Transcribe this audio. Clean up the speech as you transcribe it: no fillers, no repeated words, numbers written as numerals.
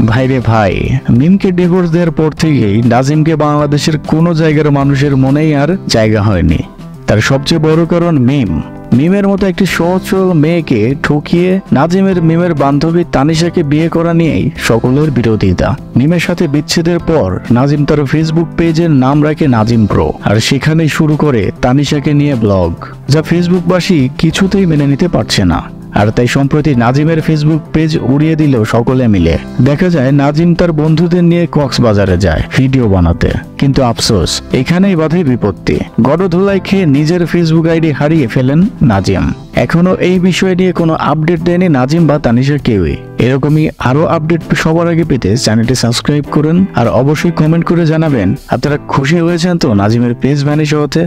ভাইরে ভাই, মিমকে ডিভোর্স দেওয়ার পর থেকেই নাজিমকে বাংলাদেশের কোনো জায়গার মানুষের মনেই আর জায়গা হয়নি। তার সবচেয়ে বড় কারণ মিমের মতো একটি সহজ সরল মেয়েকে ঠকিয়ে মিমের বান্ধবী তানিশাকে বিয়ে করা নিয়েই সকলের বিরোধিতা। মিমের সাথে বিচ্ছেদের পর নাজিম তার ফেসবুক পেজের নাম রাখে নাজিম প্রো, আর সেখানেই শুরু করে তানিশাকে নিয়ে ব্লগ, যা ফেসবুকবাসী কিছুতেই মেনে নিতে পারছে না। আর তাই সম্প্রতি নাজিমের ফেসবুক পেজ উড়িয়ে দিল সকলে মিলে। দেখা যায় নাজিম তার বন্ধুদের নিয়ে কক্সবাজারে যায় ভিডিও বানাতে, কিন্তু আফসোস এখানেই বাধে বিপত্তি। গড়ধোলাই খেয়ে নিজের ফেসবুক আইডি হারিয়ে ফেলেন নাজিম। এখনো এই বিষয় নিয়ে কোনো আপডেট দেয়নি নাজিম বা তানিশা কেউই। এরকমই আরো আপডেট সবার আগে পেতে চ্যানেলটি সাবস্ক্রাইব করুন, আর অবশ্যই কমেন্ট করে জানাবেন আপনারা খুশি হয়েছেন তো নাজিমের পেজ ভ্যানিশ হতে।